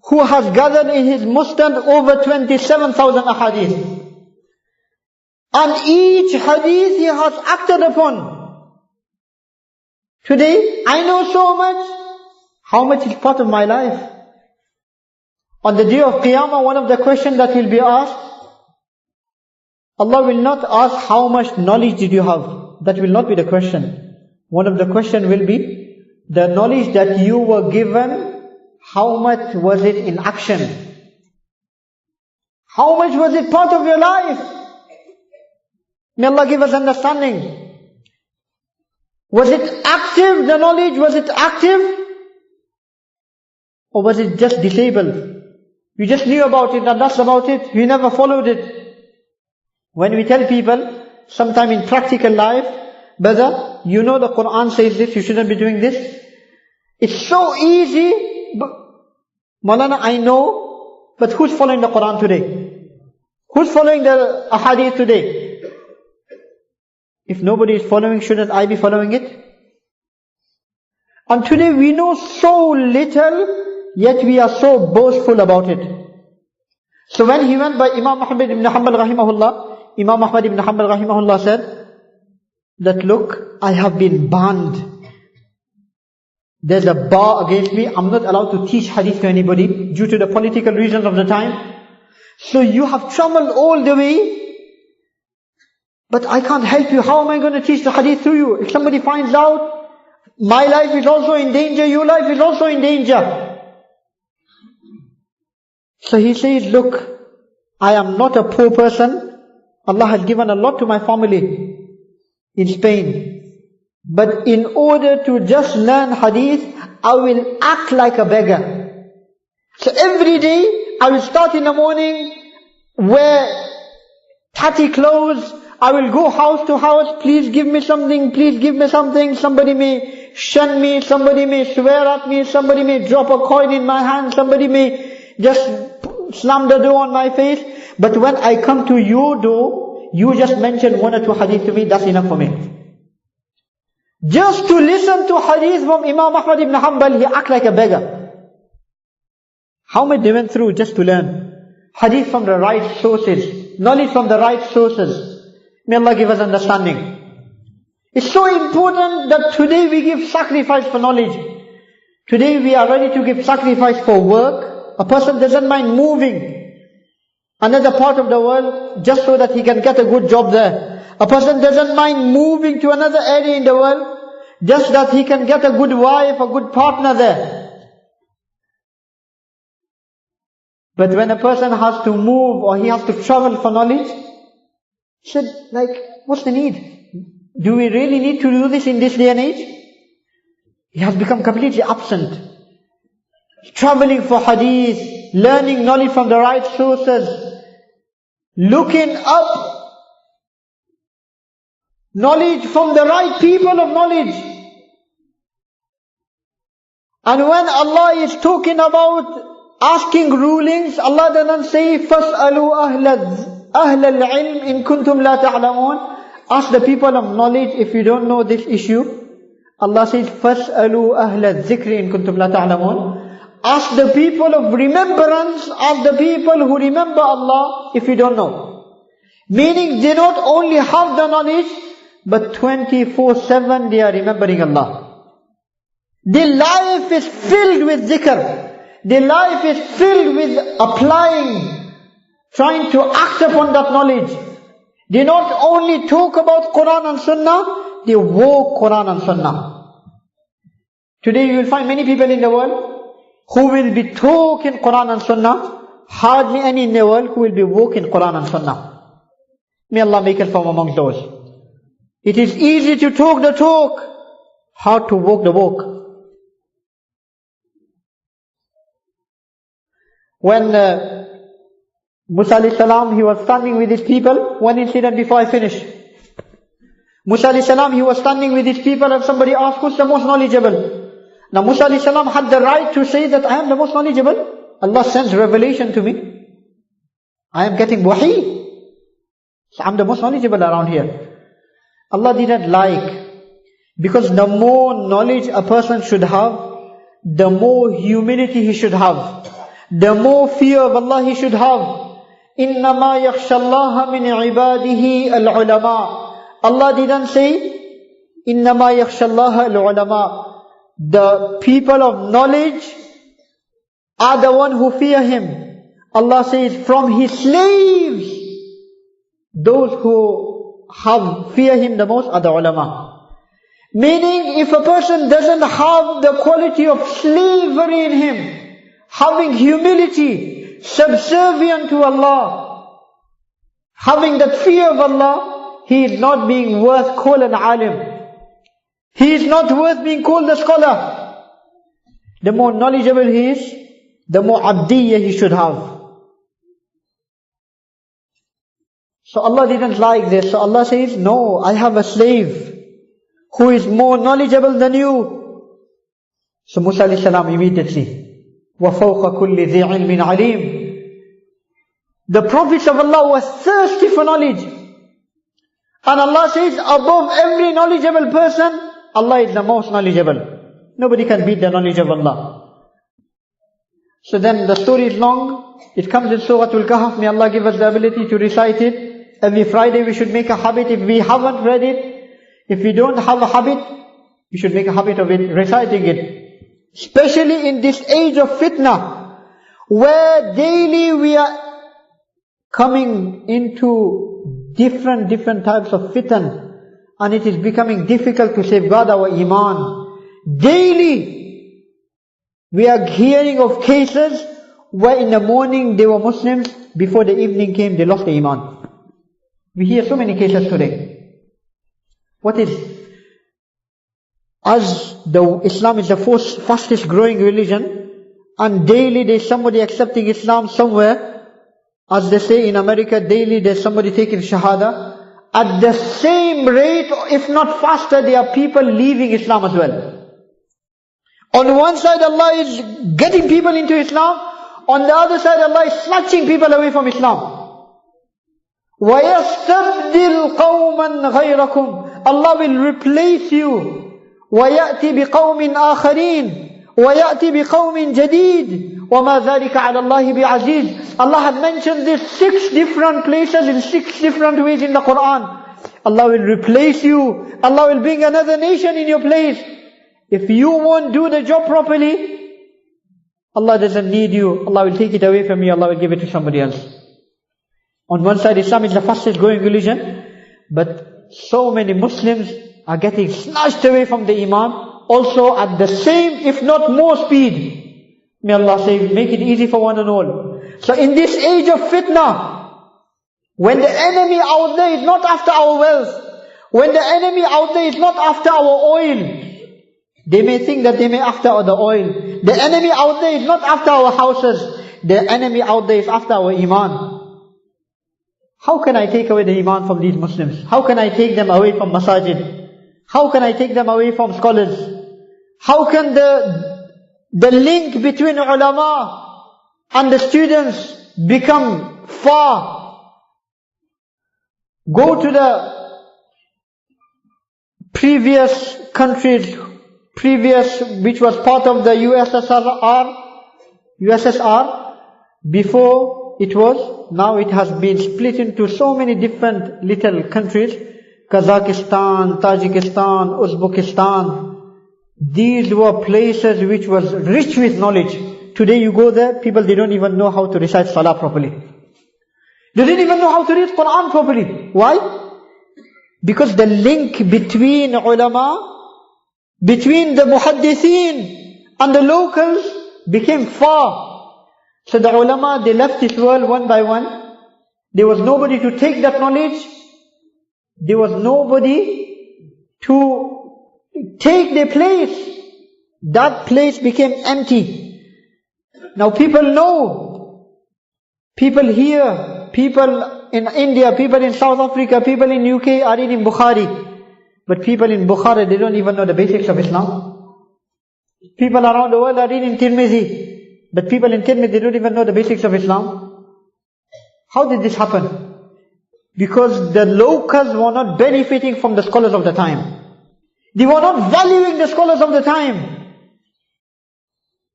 who has gathered in his Musnad over 27,000 ahadith. And each hadith he has acted upon. Today, I know so much. How much is part of my life? On the day of Qiyamah, one of the questions that will be asked, Allah will not ask how much knowledge did you have. That will not be the question. One of the questions will be the knowledge that you were given how much was it in action? How much was it part of your life? May Allah give us understanding. Was it active, the knowledge? Was it active? Or was it just disabled? You just knew about it and that's about it. You never followed it. When we tell people, sometime in practical life, brother, you know the Quran says this, you shouldn't be doing this. It's so easy. But, Maulana, I know, but who's following the Quran today? Who's following the ahadith today? If nobody is following, shouldn't I be following it? And today we know so little, yet we are so boastful about it. So when he went by Imam Ahmad ibn Hanbal rahimahullah, Imam Ahmad ibn Hanbal rahimahullah said that, look, I have been banned. There's a bar against me. I'm not allowed to teach hadith to anybody due to the political reasons of the time. So you have traveled all the way, but I can't help you. How am I going to teach the hadith to you? If somebody finds out, my life is also in danger, your life is also in danger. So he says, look, I am not a poor person. Allah has given a lot to my family in Spain. But in order to just learn hadith, I will act like a beggar. So every day, I will start in the morning, wear tatty clothes, I will go house to house, please give me something, please give me something. Somebody may shun me, somebody may swear at me, somebody may drop a coin in my hand, somebody may just slam the door on my face. But when I come to your door, you just mention one or two hadith to me, that's enough for me. Just to listen to hadith from Imam Ahmad ibn Hanbal, he act like a beggar. How much they went through just to learn hadith from the right sources, knowledge from the right sources. May Allah give us understanding. It's so important that today we give sacrifice for knowledge. Today we are ready to give sacrifice for work. A person doesn't mind moving another part of the world just so that he can get a good job there. A person doesn't mind moving to another area in the world just that he can get a good wife, a good partner there. But when a person has to move or he has to travel for knowledge, he said, like, what's the need? Do we really need to do this in this day and age? He has become completely absent. Traveling for hadith, learning knowledge from the right sources, looking up knowledge from the right people of knowledge. And when Allah is talking about asking rulings, Allah doesn't say, فَاسْأَلُوا أَهْلَ الْعِلْمِ إِن كُنْتُمْ لَا تَعْلَمُونَ. Ask the people of knowledge if you don't know this issue. Allah says, فَاسْأَلُوا أَهْلَ الذِّكْرِ إِن كُنْتُمْ لَا تَعْلَمُونَ. Ask the people of remembrance, ask the people who remember Allah if you don't know. Meaning they not only have the knowledge, but 24/7 they are remembering Allah. Their life is filled with dhikr. Their life is filled with applying, trying to act upon that knowledge. They not only talk about Quran and Sunnah, they walk Quran and Sunnah. Today you will find many people in the world who will be talking Quran and Sunnah, hardly any in the world who will be walking Quran and Sunnah. May Allah make us from among those. It is easy to talk the talk, hard to walk the walk. When Musa alayhi salam, he was standing with his people, one incident before I finish. Musa alayhi salam, he was standing with his people and somebody asked, who's the most knowledgeable? Now Musa alayhi salam had the right to say that I am the most knowledgeable. Allah sends revelation to me. I am getting wahi. So I'm the most knowledgeable around here. Allah didn't like. Because the more knowledge a person should have, the more humility he should have. The more fear of Allah he should have. إِنَّمَا يَخْشَى اللَّهَ مِنْ عِبَادِهِ الْعُلَمَاءِ. Allah didn't say, إِنَّمَا يَخْشَى اللَّهَ الْعُلَمَاءِ. The people of knowledge are the one who fear Him. Allah says, from His slaves, those who fear Him the most are the ulama. Meaning, if a person doesn't have the quality of slavery in him, having humility, subservient to Allah, having that fear of Allah, he is not being worth called an alim. He is not worth being called a scholar. The more knowledgeable he is, the more abdiyya he should have. So Allah didn't like this. So Allah says, no, I have a slave who is more knowledgeable than you. So Musa alayhi salam immediately, وَفَوْقَ كُلِّ ذِي عِلْمٍ عَلِيمٍ. The prophets of Allah were thirsty for knowledge. And Allah says, above every knowledgeable person, Allah is the most knowledgeable. Nobody can beat the knowledge of Allah. So then the story is long. It comes in Surah Al-Kahf. May Allah give us the ability to recite it. Every Friday we should make a habit. If we haven't read it, if we don't have a habit, we should make a habit of it, reciting it. Especially in this age of fitna, where daily we are coming into different types of fitan, and it is becoming difficult to safeguard our iman. Daily, we are hearing of cases where in the morning they were Muslims, before the evening came, they lost the iman. We hear so many cases today. What is? As the Islam is the fastest growing religion, and daily there's somebody accepting Islam somewhere, as they say in America, daily there's somebody taking Shahada. At the same rate, if not faster, there are people leaving Islam as well. On one side Allah is getting people into Islam, on the other side Allah is snatching people away from Islam. وَيَسْتَبْدِلْ قَوْمًا غَيْرَكُمْ. Allah will replace you. وَيَأْتِ بِقَوْمٍ آخَرِينَ وَيَأْتِ بِقَوْمٍ جَدِيدٍ وَمَا ذَلِكَ عَلَى اللَّهِ بِعَزِيزٍ. Allah has mentioned this 6 different places in 6 different ways in the Quran. Allah will replace you. Allah will bring another nation in your place. If you won't do the job properly, Allah doesn't need you. Allah will take it away from you. Allah will give it to somebody else. On one side, Islam is the fastest growing religion, but so many Muslims are getting snatched away from the Iman, also at the same, if not more speed. May Allah say, make it easy for one and all. So in this age of fitna, when the enemy out there is not after our wealth, when the enemy out there is not after our oil, they may think that they may after the oil. The enemy out there is not after our houses. The enemy out there is after our Iman. How can I take away the Iman from these Muslims? How can I take them away from masajid? How can I take them away from scholars? How can the link between ulama and the students become far? Go to the previous countries, which was part of the USSR, before it was. Now it has been split into so many different little countries. Kazakhstan, Tajikistan, Uzbekistan. These were places which was rich with knowledge. Today you go there, people they don't even know how to recite Salah properly. They didn't even know how to read Quran properly. Why? Because the link between ulama, between the muhaddithin and the locals became far. So the ulama, they left this world one by one. There was nobody to take that knowledge. There was nobody to take their place. That place became empty. Now people know, people here, people in India, people in South Africa, people in UK are reading Bukhari. But people in Bukhara, they don't even know the basics of Islam. People around the world are reading Tirmidhi. But people in Tirmidhi, they don't even know the basics of Islam. How did this happen? Because the locals were not benefiting from the scholars of the time. They were not valuing the scholars of the time.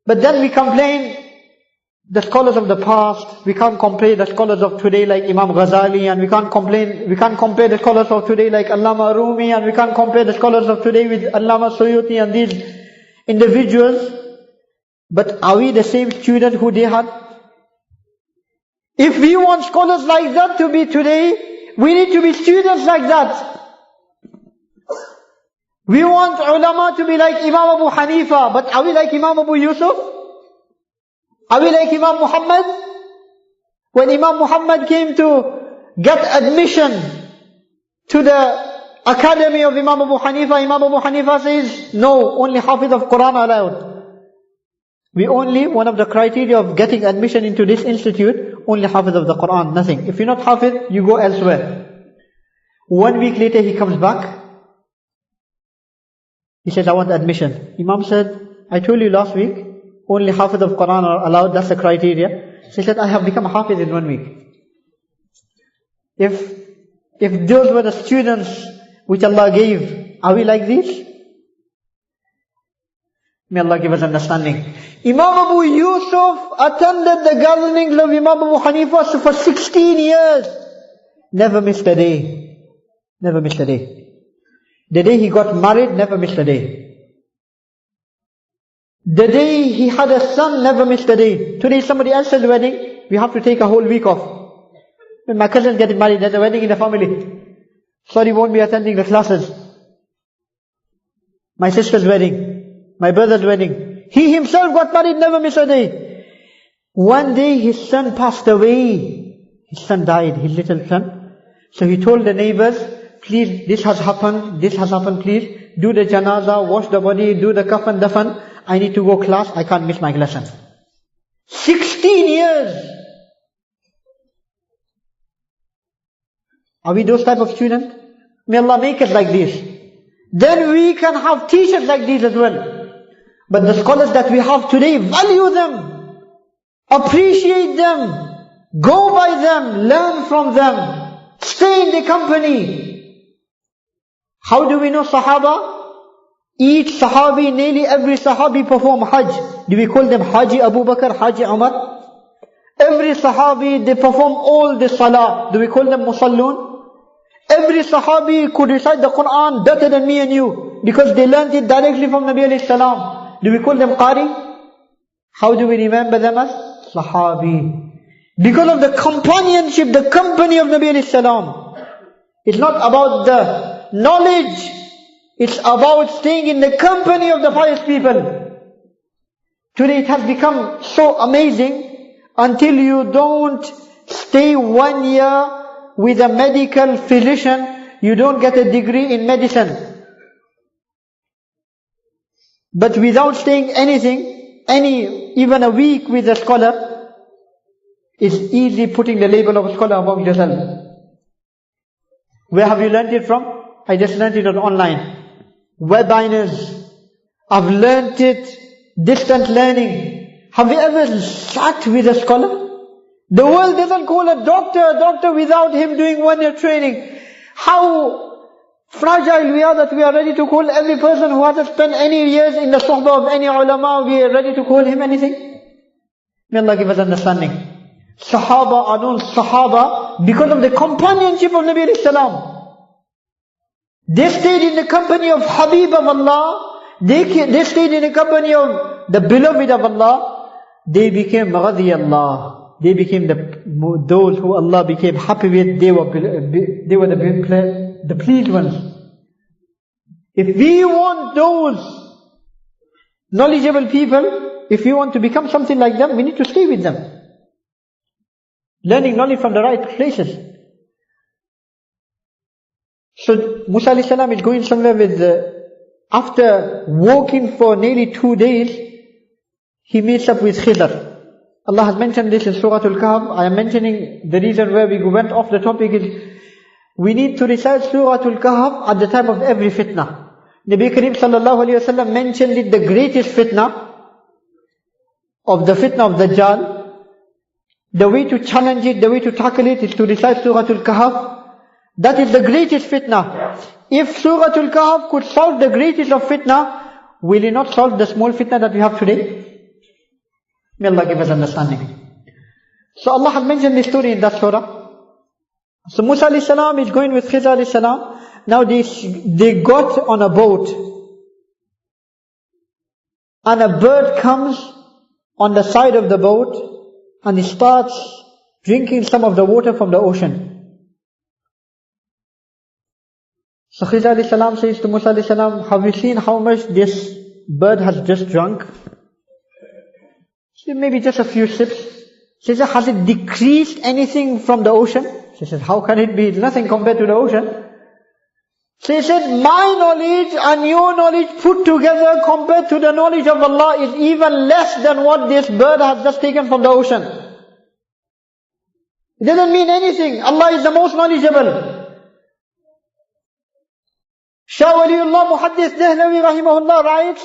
But then we complain the scholars of the past, we can't compare the scholars of today like Imam Ghazali, and we can't compare the scholars of today like Allama Rumi, and we can't compare the scholars of today with Allama Suyuti and these individuals. But are we the same student who they had? If we want scholars like that to be today, we need to be students like that. We want ulama to be like Imam Abu Hanifa, but are we like Imam Abu Yusuf? Are we like Imam Muhammad? When Imam Muhammad came to get admission to the academy of Imam Abu Hanifa, Imam Abu Hanifa says, no, only Hafiz of Quran allowed. One of the criteria of getting admission into this institute, only Hafiz of the Quran, nothing. If you're not Hafiz, you go elsewhere. 1 week later he comes back. He says, I want admission. Imam said, I told you last week, only Hafiz of Quran are allowed, that's the criteria. So he said, I have become a Hafiz in 1 week. If those were the students which Allah gave, are we like these? May Allah give us understanding. Imam Abu Yusuf attended the gatherings of Imam Abu Hanifa for 16 years. Never missed a day. Never missed a day. The day he got married, never missed a day. The day he had a son, never missed a day. Today is somebody else's wedding, we have to take a whole week off. When my cousin's getting married, there's a wedding in the family. Sorry, won't be attending the classes. My sister's wedding, my brother's wedding. He himself got married, never missed a day. One day his son passed away. His son died, his little son. So he told the neighbors, please, this has happened, please. Do the janazah, wash the body, do the kafan dafan. I need to go class, I can't miss my lesson. 16 years! Are we those type of students? May Allah make us like this. Then we can have teachers like these as well. But the scholars that we have today, value them, appreciate them, go by them, learn from them, stay in the company. How do we know Sahaba? Each Sahabi, nearly every Sahabi perform Hajj. Do we call them Haji Abu Bakr, Haji Umar? Every Sahabi, they perform all the Salah. Do we call them Musallun? Every Sahabi could recite the Quran better than me and you, because they learned it directly from Nabi alayhi salam. Do we call them Qari? How do we remember them as? Sahabi. Because of the companionship, the company of Nabi alayhi salam. It's not about the knowledge, it's about staying in the company of the pious people. Today it has become so amazing, until you don't stay 1 year with a medical physician, you don't get a degree in medicine. But without staying even a week with a scholar, is easily putting the label of a scholar above yourself. Where have you learned it from? I just learned it online. Webinars. I've learned it, distant learning. Have you ever sat with a scholar? The world doesn't call a doctor without him doing 1 year training. How fragile we are that we are ready to call every person who hasn't spent any years in the suhbah of any ulama, we are ready to call him anything. May Allah give us understanding. Sahaba are known Sahaba because of the companionship of Nabi alayhi salam. They stayed in the company of Habib of Allah. They stayed in the company of the beloved of Allah. They became radiyallah. They became those who Allah became happy with. They were the pleased ones. If we want those knowledgeable people, if we want to become something like them, we need to stay with them. Learning knowledge from the right places. So Musa alayhi salam is going somewhere with, after walking for nearly 2 days, he meets up with Khidr. Allah has mentioned this in Surah Al-Kahf. I am mentioning the reason where we went off the topic is, we need to recite Surah Al-Kahf at the time of every fitna. Nabi Kareem sallallahu alayhi wa sallam mentioned it, the greatest fitna, of the fitna of Dajjal. The way to challenge it, the way to tackle it is to recite Surah Al-Kahf. That is the greatest fitna. If Surah Al-Kahf could solve the greatest of fitna, will it not solve the small fitna that we have today? May Allah give us understanding. So Allah has mentioned this story in that surah. So Musa alayhi salam is going with Khidr alayhi salam. Now they got on a boat, and a bird comes on the side of the boat, and he starts drinking some of the water from the ocean. So Khidr alayhi salam says to Musa alayhi salam, have you seen how much this bird has just drunk? So maybe just a few sips. She said, has it decreased anything from the ocean? She said, how can it be? It's nothing compared to the ocean. She said, my knowledge and your knowledge put together compared to the knowledge of Allah is even less than what this bird has just taken from the ocean. It doesn't mean anything. Allah is the most knowledgeable. Shah Waliullah Muhaddith Dehlawi rahimahullah writes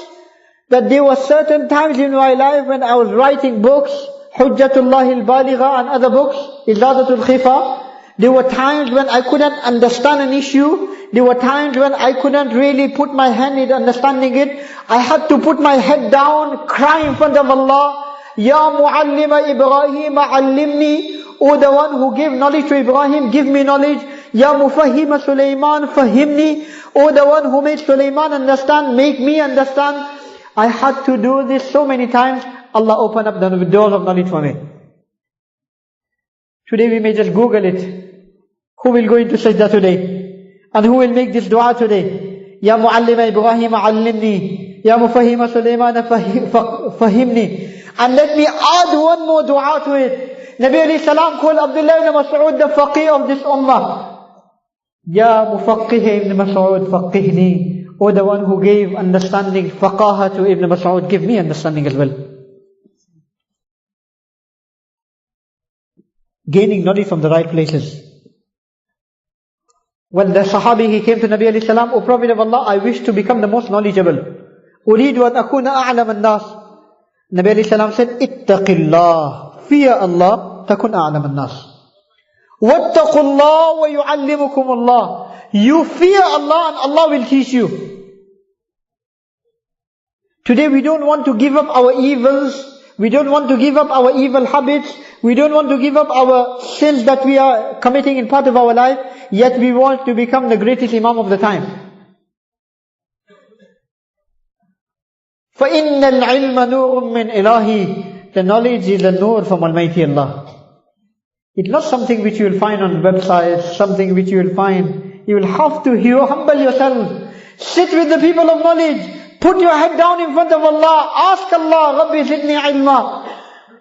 that there were certain times in my life when I was writing books, Hujjatullah al-Baligha and other books, Izadatul Khifa. There were times when I couldn't understand an issue. There were times when I couldn't really put my hand in understanding it. I had to put my head down, cry in front of Allah. Ya Muallima Ibrahim Allimni. O the one who gave knowledge to Ibrahim, give me knowledge. Ya Mufahima Sulaiman Fahimni. O the one who made Sulaiman understand, make me understand. I had to do this so many times. Allah opened up the doors of knowledge for me. Today we may just Google it. Who will go into sajda today? And who will make this dua today? Ya Muallima Ibrahim Allimni. Ya Mufahima Sulaiman Fahimni. And let me add one more dua to it. Nabi alayhi salam called Abdullah ibn Mas'ud the faqih of this ummah. Ya Mufaqqih ibn Mas'ud faqihni. O the one who gave understanding, faqaha to Ibn Mas'ud, give me understanding as well. Gaining knowledge from the right places. When the Sahabi, he came to Nabi alayhi salam, O Prophet of Allah, I wish to become the most knowledgeable. Uridu an akuna a'lam an-nas. Nabi alayhi salam said, Ittaqillah. Fear Allah, takun a'lam an-nas. Wattaqullah wa yu'allimukum Allah. You fear Allah and Allah will teach you. Today we don't want to give up our evils. We don't want to give up our evil habits. We don't want to give up our sins that we are committing in part of our life. Yet we want to become the greatest Imam of the time. فَإِنَّ الْعِلْمَ نُورٌ مِّنْ إِلَهِ. The knowledge is a nur from Almighty Allah. It's not something which you will find on websites, something which you will find. You will have to humble yourself. Sit with the people of knowledge. Put your head down in front of Allah. Ask Allah, Rabbi zidni ilma.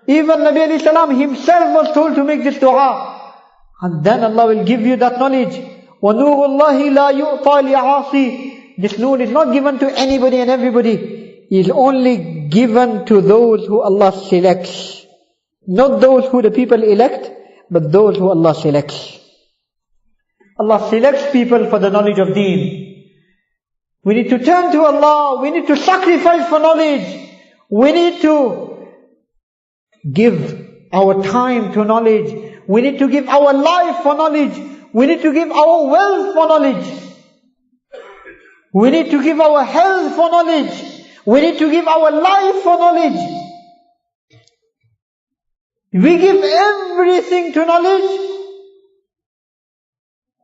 Even Nabi alayhi salam himself was told to make this dua. And then Allah will give you that knowledge. وَنُورُ اللَّهِ لَا يُؤْطَى لِعَاصِي. This nur is not given to anybody and everybody. It is only given to those who Allah selects. Not those who the people elect, but those who Allah selects. Allah selects people for the knowledge of deen. We need to turn to Allah. We need to sacrifice for knowledge. We need to give our time to knowledge. We need to give our life for knowledge. We need to give our wealth for knowledge. We need to give our health for knowledge. We need to give our life for knowledge. We give everything to knowledge.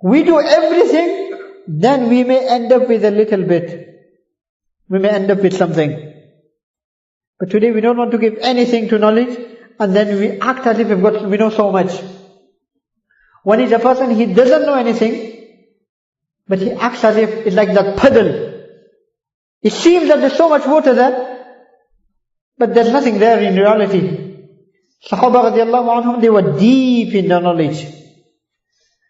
We do everything, then we may end up with a little bit. We may end up with something. But today we don't want to give anything to knowledge, and then we act as if we know so much. One is a person, he doesn't know anything, but he acts as if it's like that puddle. It seems that there's so much water there, but there's nothing there in reality. Sahaba radiallahu anhum, they were deep in their knowledge.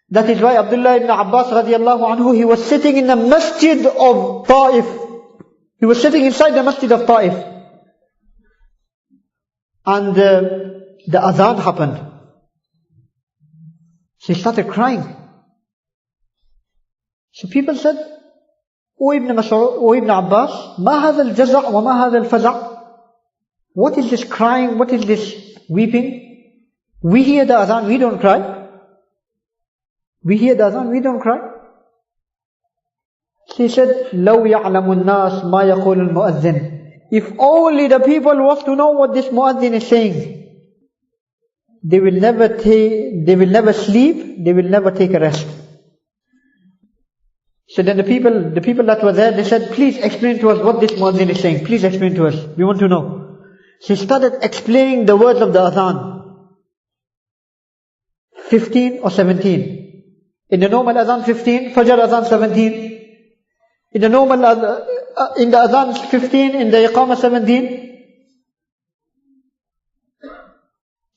That is why Abdullah ibn Abbas radiallahu anhu, he was sitting in the Masjid of Ta'if. He was sitting inside the Masjid of Ta'if. And the adhan happened. So he started crying. So people said, O Ibn Mas'ud, O Ibn Abbas, ma hadha al-jaza' wa ma hadha al-faza'. What is this crying? What is this weeping? We hear the adhan, we don't cry. We hear the adhan, we don't cry. He said, لَوْ يَعْلَمُ النَّاسِ مَا يَقُولُ الْمُؤَذِّنِ. If only the people was to know what this muazzin is saying, they will never sleep, they will never take a rest. So then the people that were there, they said, please explain to us what this muazzin is saying. Please explain to us. We want to know. So he started explaining the words of the adhan. 15 or 17. In the normal adhan 15, Fajr adhan 17. In the normal in the adhan 15, in the iqamah 17.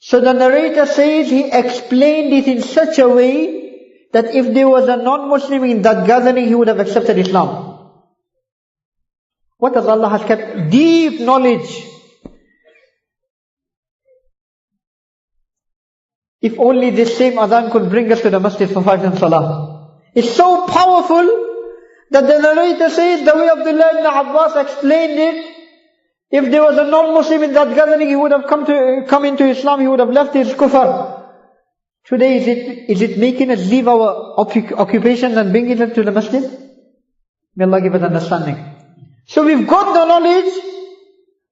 So the narrator says he explained it in such a way that if there was a non-Muslim in that gathering, he would have accepted Islam. What does Allah has kept? Deep knowledge. If only this same adhan could bring us to the masjid for 5 times salah. It's so powerful that the narrator says, the way Abdullah ibn Abbas explained it, if there was a non-Muslim in that gathering, he would have come into Islam, he would have left his kufr. Today, is it making us leave our occupations and bringing it to the masjid? May Allah give us understanding. So we've got the knowledge,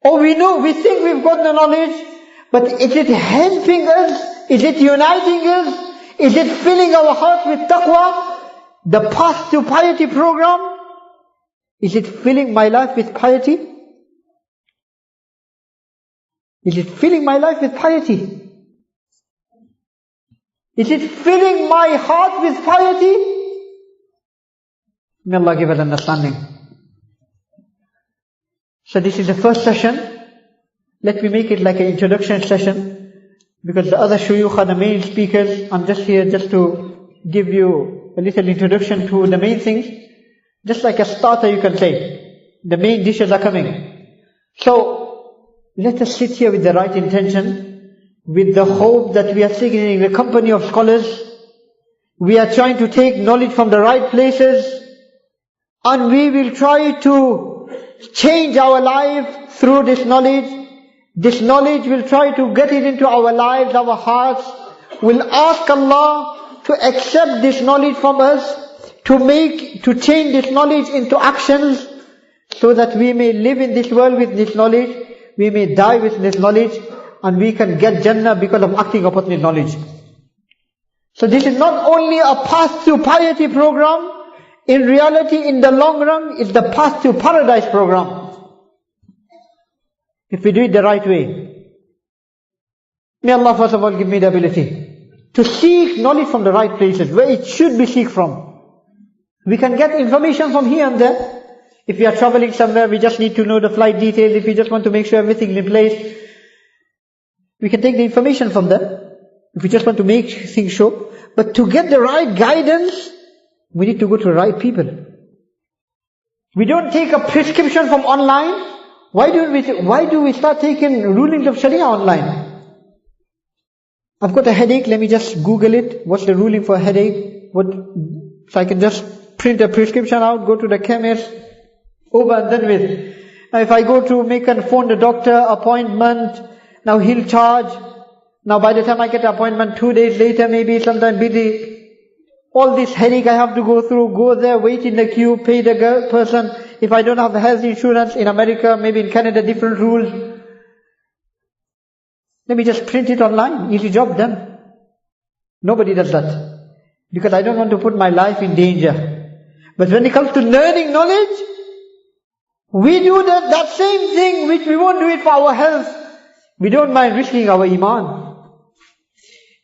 or we think we've got the knowledge, but is it helping us? Is it uniting us? Is it filling our hearts with taqwa? The Path to Piety program, is it filling my life with piety? Is it filling my life with piety? Is it filling my heart with piety? May Allah give us understanding. So this is the first session. Let me make it like an introduction session, because the other shuyukh are the main speakers. I'm just here just to give you a little introduction to the main things. Just like a starter, you can say. The main dishes are coming. So, let us sit here with the right intention, with the hope that we are sitting in the company of scholars. We are trying to take knowledge from the right places, and we will try to change our life through this knowledge. This knowledge will try to get it into our lives, our hearts. We'll ask Allah to accept this knowledge from us, to change this knowledge into actions, so that we may live in this world with this knowledge, we may die with this knowledge, and we can get Jannah because of acting upon this knowledge. So this is not only a Path to Piety program, in reality, in the long run, it's the Path to Paradise program. If we do it the right way. May Allah first of all give me the ability to seek knowledge from the right places, where it should be seek from. We can get information from here and there. If we are traveling somewhere, we just need to know the flight details. If we just want to make sure everything is in place, we can take the information from there. If we just want to make things sure. But to get the right guidance, we need to go to the right people. We don't take a prescription from online. Why do we start taking rulings of Sharia online? I've got a headache, let me just Google it. What's the ruling for a headache? So I can just print a prescription out, go to the chemist, over and done with. Now if I go to make and phone the doctor, appointment, now he'll charge. Now by the time I get an appointment 2 days later, maybe sometime busy. All this headache I have to go through, go there, wait in the queue, pay the person. If I don't have health insurance in America, maybe in Canada, different rules. Let me just print it online, easy job done. Nobody does that. Because I don't want to put my life in danger. But when it comes to learning knowledge, we do that same thing which we won't do it for our health. We don't mind risking our iman.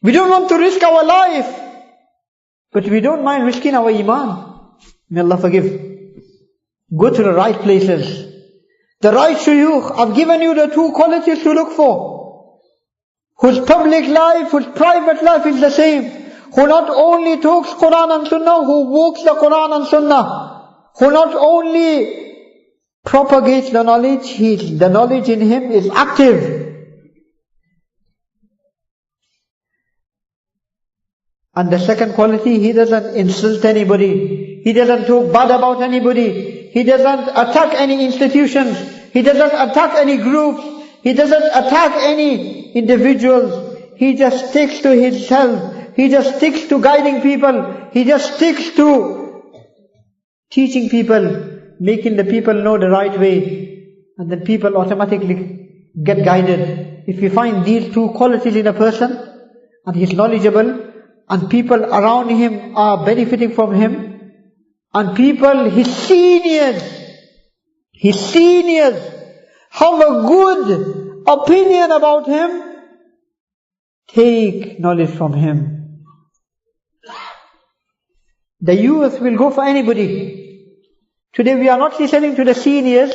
We don't want to risk our life, but we don't mind risking our iman. May Allah forgive. Go to the right places. The right shuyukh. I've given you the 2 qualities to look for. Whose public life, whose private life is the same. Who not only talks Quran and Sunnah, who walks the Quran and Sunnah. Who not only propagates the knowledge, the knowledge in him is active. And the second quality, he doesn't insult anybody. He doesn't talk bad about anybody. He doesn't attack any institutions. He doesn't attack any groups. He doesn't attack any individuals. He just sticks to himself. He just sticks to guiding people. He just sticks to teaching people, making the people know the right way. And then people automatically get guided. If you find these 2 qualities in a person, and he's knowledgeable, and people around him are benefiting from him, and people, his seniors have a good opinion about him, take knowledge from him. The youth will go for anybody. Today we are not listening to the seniors,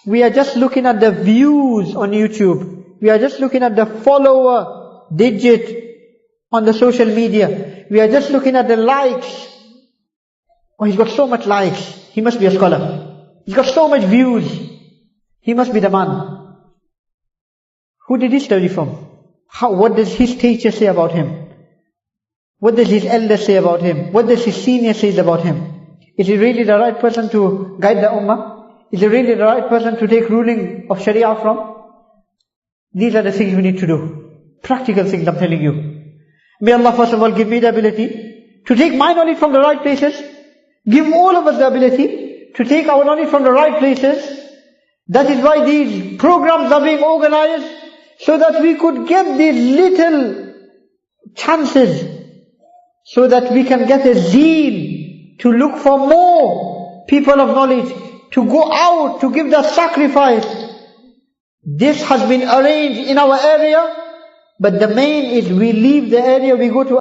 we are just looking at the views on YouTube. We are just looking at the follower digit on the social media. We are just looking at the likes. Oh, he's got so much likes. He must be a scholar. He's got so much views. He must be the man. Who did he study from? What does his teacher say about him? What does his elder say about him? What does his senior say about him? Is he really the right person to guide the ummah? Is he really the right person to take ruling of Sharia from? These are the things we need to do. Practical things I'm telling you. May Allah first of all give me the ability to take my knowledge from the right places. Give all of us the ability to take our knowledge from the right places. That is why these programs are being organized, so that we could get these little chances, so that we can get a zeal to look for more people of knowledge, to go out, to give the sacrifice. This has been arranged in our area, but the main is we leave the area, we go to